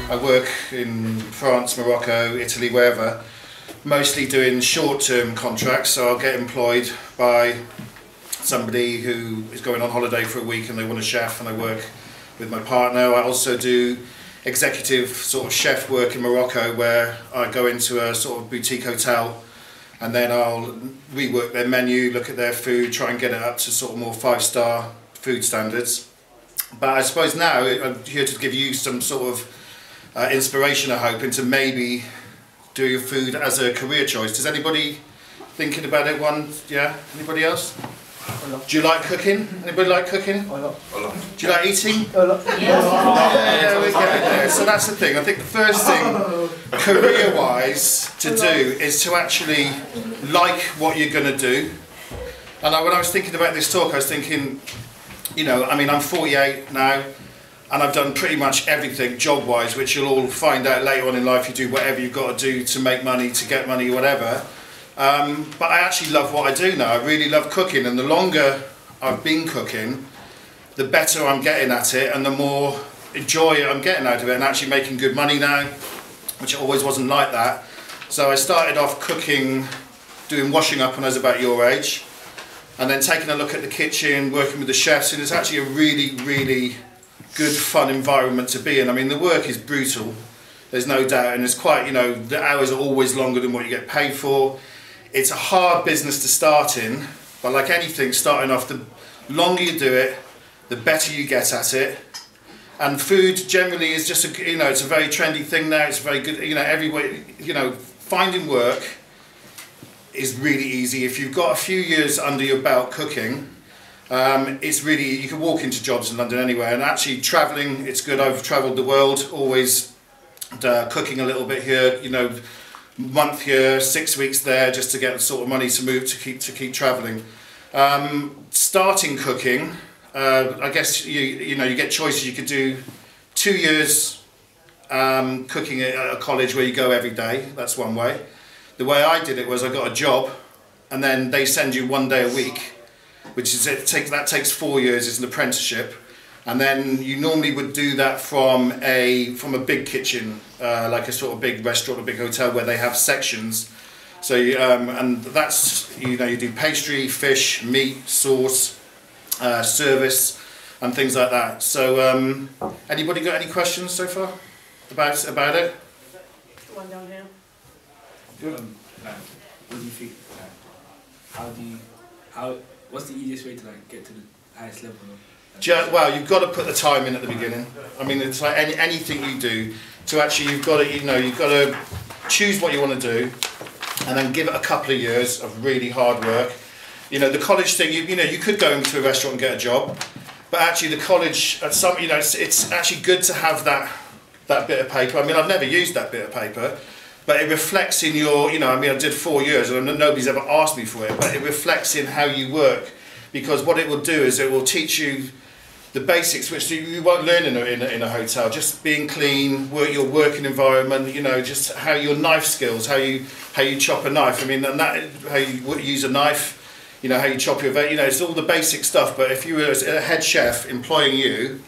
I work in France, Morocco, Italy, wherever, mostly doing short-term contracts, so I'll get employed by somebody who is going on holiday for a week and they want a chef, and I work with my partner. I also do executive sort of chef work in Morocco, where I go into a sort of boutique hotel and then I'll rework their menu, look at their food, try and get it up to sort of more 5-star food standards. But I suppose now I'm here to give you some sort of inspiration, I hope, into maybe do your food as a career choice. Does anybody thinking about it? Yeah? Anybody else? Do you like cooking? Anybody like cooking? I love. Do you like eating? Yes. Yeah, we're getting there. So that's the thing. I think the first thing, career-wise, to do is to actually like what you're going to do. And when I was thinking about this talk, I was thinking, you know, I mean, I'm 48 now, and I've done pretty much everything job-wise, which you'll all find out later on in life. You do whatever you've got to do to make money, to get money, whatever. But I actually love what I do now. I really love cooking, and the longer I've been cooking, the better I'm getting at it, and the more joy I'm getting out of it, and actually making good money now, which it always wasn't like that. So I started off cooking, doing washing up when I was about your age, and then taking a look at the kitchen, working with the chefs, and it's actually a really, really good, fun environment to be in. I mean, the work is brutal, there's no doubt, and it's quite, you know, the hours are always longer than what you get paid for. It's a hard business to start in, but like anything, starting off, the longer you do it, the better you get at it. And food generally is just a, you know, it's a very trendy thing now. It's very good, you know, everywhere, you know, finding work is really easy. If you've got a few years under your belt cooking, it's really, you can walk into jobs in London anywhere. And actually traveling, it's good. I've traveled the world, always cooking a little bit here, you know, month here, 6 weeks there, just to get the sort of money to move to keep traveling. Starting cooking, I guess you know, you get choices. You could do 2 years cooking at a college where you go every day. That's one way. The way I did it was I got a job, and then they send you 1 day a week, which is that takes 4 years. It's an apprenticeship, and then you normally would do that from a big kitchen, like a sort of big restaurant, a big hotel where they have sections. So and that's, you know, you do pastry, fish, meat, sauce, service, and things like that. So anybody got any questions so far about it? One down here. Good. What do you think? What's the easiest way to like get to the highest level? Well, you've got to put the time in at the beginning. I mean, it's like anything you do. To actually, you've got to choose what you want to do, and then give it a couple of years of really hard work. You know, the college thing. You know, you could go into a restaurant and get a job, but actually, the college at some, you know, it's actually good to have that bit of paper. I mean, I've never used that bit of paper, but it reflects in your, you know, I mean, I did 4 years and nobody's ever asked me for it, but it reflects in how you work, because what it will do is it will teach you the basics which you won't learn in a hotel. Just being clean, your working environment, you know, just how your knife skills, how you chop a knife. I mean, and that, how you use a knife, you know, how you chop your you know, it's all the basic stuff. But if you were a head chef employing you,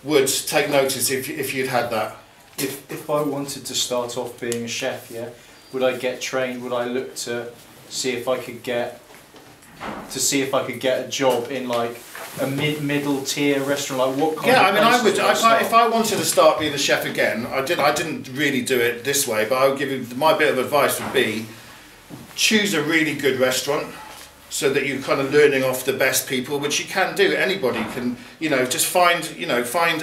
would take notice if you'd had that. If I wanted to start off being a chef, yeah, would I get trained? Would I look to see if I could get a job in like a middle tier restaurant? Like what kind? Yeah, of I mean, I would. if I wanted to start being a chef again, I didn't really do it this way, but I would give you my bit of advice would be choose a really good restaurant, so that you're kind of learning off the best people, which you can do. Anybody can, you know, just find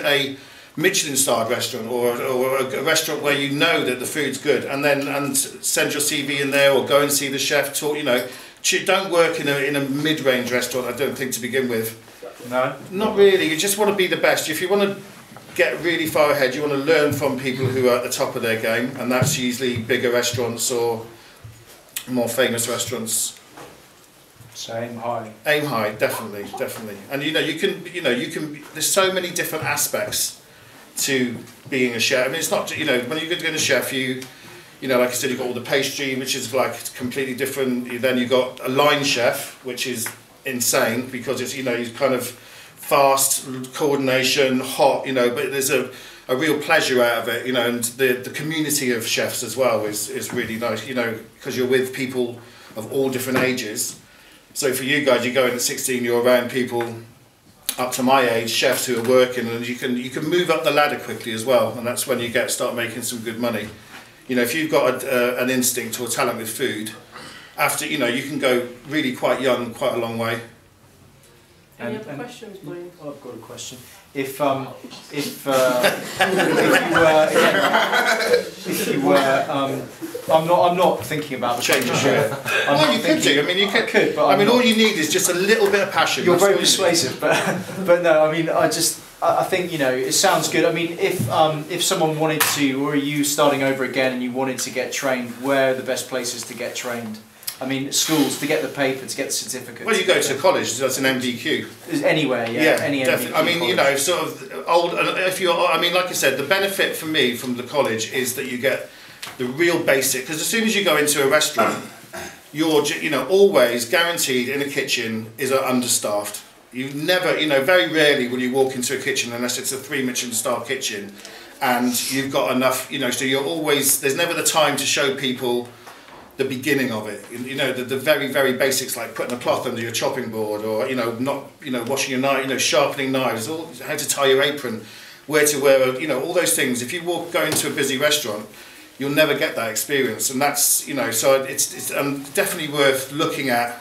a Michelin-starred restaurant or a restaurant where you know that the food's good, and send your CV in there, or go and see the chef. Talk, you know, don't work in a mid-range restaurant. I don't think, to begin with. No, not really. You just want to be the best. If you want to get really far ahead, you want to learn from people who are at the top of their game, and that's usually bigger restaurants or more famous restaurants. So aim high. Aim high, definitely. And you can. There's so many different aspects to being a chef. I mean, it's not, you know, when you're going to chef, you know, like I said, you've got all the pastry, which is like completely different. Then you've got a line chef, which is insane because it's, you know, you kind of fast, coordination, hot, you know, but there's a real pleasure out of it, you know, and the community of chefs as well is really nice, you know, because you're with people of all different ages. So for you guys, you go in at 16, you're around people up to my age, chefs who are working, and you can move up the ladder quickly as well, and that's when you start making some good money. You know, if you've got an instinct or a talent with food, after, you know, you can go really quite young, quite a long way. Any other questions, please? I've got a question. If you were, I'm not thinking about the Change your shirt. Well, you could do. I mean, you could. But I mean, all you need is just a little bit of passion. You're very persuasive, but no. I mean, I think, you know, it sounds good. I mean, if someone wanted to, or are you starting over again and you wanted to get trained, where are the best places to get trained? I mean, schools, to get the paper, to get the certificate. Well, you go to college, that's an MVQ. Anywhere, yeah. Any definitely. MVQ I mean, college. you know, sort of old. If you're, I mean, like I said, the benefit for me from the college is that you get the real basic. Because as soon as you go into a restaurant, you're, you know, always guaranteed in a kitchen is understaffed. You never, you know, very rarely will you walk into a kitchen unless it's a 3 Michelin star kitchen, and you've got enough, you know. So you're always, there's never the time to show people the beginning of it, you know, the very, very basics, like putting a cloth under your chopping board, or, you know, not, you know, washing your knife, you know, sharpening knives, all, how to tie your apron, where to wear, you know, all those things. If you go into a busy restaurant, you'll never get that experience, and that's, you know, so it's definitely worth looking at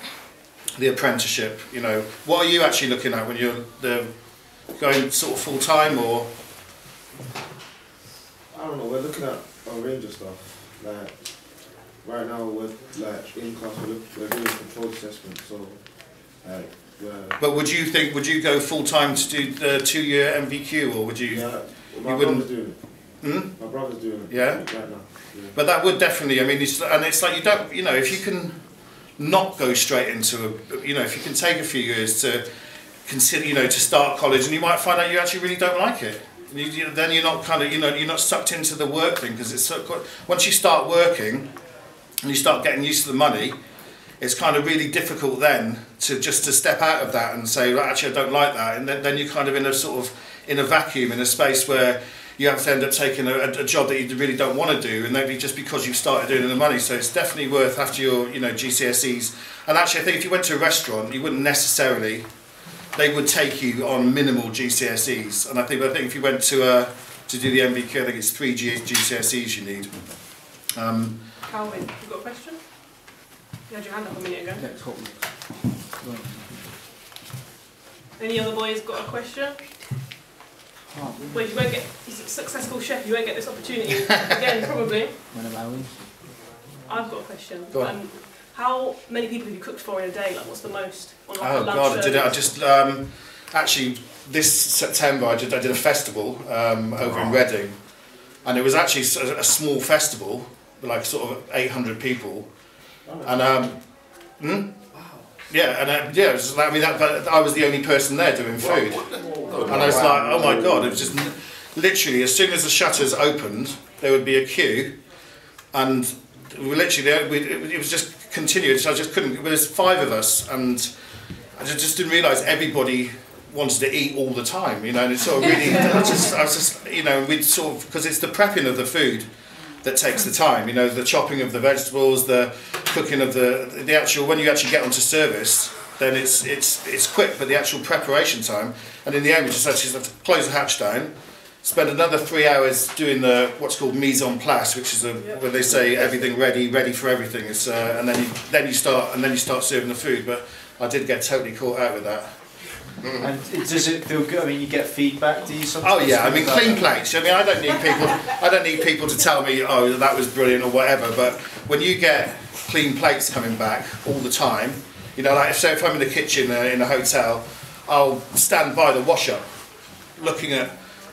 the apprenticeship. You know, what are you actually looking at when you're going sort of full time, or? I don't know. We're looking at a range of stuff. Like right now, we're like in class. We're doing controlled assessment. So, like, but would you go full time to do the 2-year MVQ, or would you? Yeah, my you brother's wouldn't. doing it. Hmm? My brother's doing it. Yeah. Right now. Yeah. But that would definitely. I mean, it's like you don't. You know, if you can not go straight into a. You know, if you can take a few years to consider. You know, to start college, and you might find out you actually really don't like it. Then you're not kind of. You know, you're not sucked into the work thing, because it's so. Once you start working, and you start getting used to the money, it's kind of really difficult then to step out of that and say, well, actually I don't like that, and then you're kind of in a sort of in a vacuum, in a space where you have to end up taking a job that you really don't want to do, and maybe just because you've started doing the money. So it's definitely worth, after your, you know, GCSEs. And actually I think if you went to a restaurant, you wouldn't necessarily, they would take you on minimal GCSEs, and I think if you went to do the MVQ, I think it's 3 GCSEs you need. Calvin, you got a question? You had your hand up a minute ago. Next hot one. Any other boys got a question? Well, you won't get, he's a successful chef, you won't get this opportunity again, probably. One of ours. I've got a question. Go on. How many people have you cooked for in a day? Like, what's the most? On like Oh a lunch God, I did it. I service? just actually this September I did a festival over in Reading, and it was actually a small festival, like sort of 800 people, and yeah, and yeah, it was, I mean, but I was the only person there doing food, and I was like, oh my God, it was just literally as soon as the shutters opened, there would be a queue, and we literally it was just continued. So I just couldn't. There's 5 of us, and I just didn't realise everybody wanted to eat all the time, you know. And it's sort of really, I was just, you know, we'd sort of, because it's the prepping of the food that takes the time, you know, the chopping of the vegetables, the cooking of the actual, when you actually get onto service, then it's quick, but the actual preparation time, and in the end we just actually have to close the hatch down, spend another 3 hours doing the what's called mise en place, which is where they say everything ready for everything. It's and then you start serving the food. But I did get totally caught out with that. And does it feel good? I mean, you get feedback. Do you sometimes? Oh yeah, I mean, clean plates. I mean, I don't need people to tell me, oh, that was brilliant or whatever. But when you get clean plates coming back all the time, you know, like if I'm in the kitchen in a hotel, I'll stand by the wash-up, looking at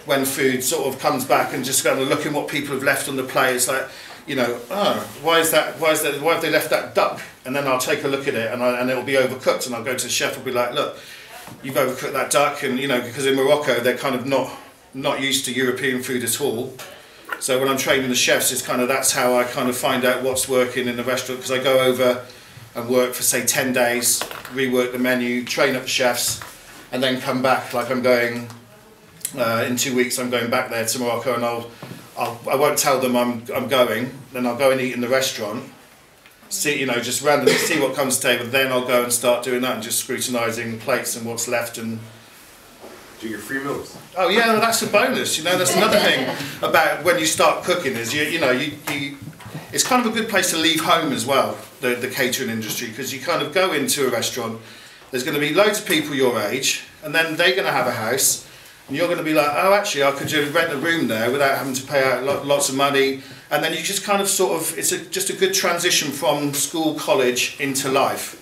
when food sort of comes back and just kind of looking what people have left on the plate. It's like, you know, why have they left that duck? And then I'll take a look at it, and it'll be overcooked, and I'll go to the chef and be like, look, you've overcooked that duck. And you know, because in Morocco they're kind of not used to European food at all. So when I'm training the chefs, it's kind of, that's how I kind of find out what's working in the restaurant, because I go over and work for say 10 days, rework the menu, train up the chefs, and then come back. Like I'm going in 2 weeks. I'm going back there to Morocco, and I won't tell them I'm going. Then I'll go and eat in the restaurant. See, just randomly see what comes to table. Then I'll go and start doing that and just scrutinising plates and what's left. And do you get free meals? oh yeah, well, that's a bonus. That's another thing about when you start cooking is you it's kind of a good place to leave home as well. The catering industry, because you kind of go into a restaurant. There's going to be loads of people your age, and then they're going to have a house, and you're going to be like, oh, actually, I could just rent a room there without having to pay out lots of money. And then you just kind of it's just a good transition from school, college into life.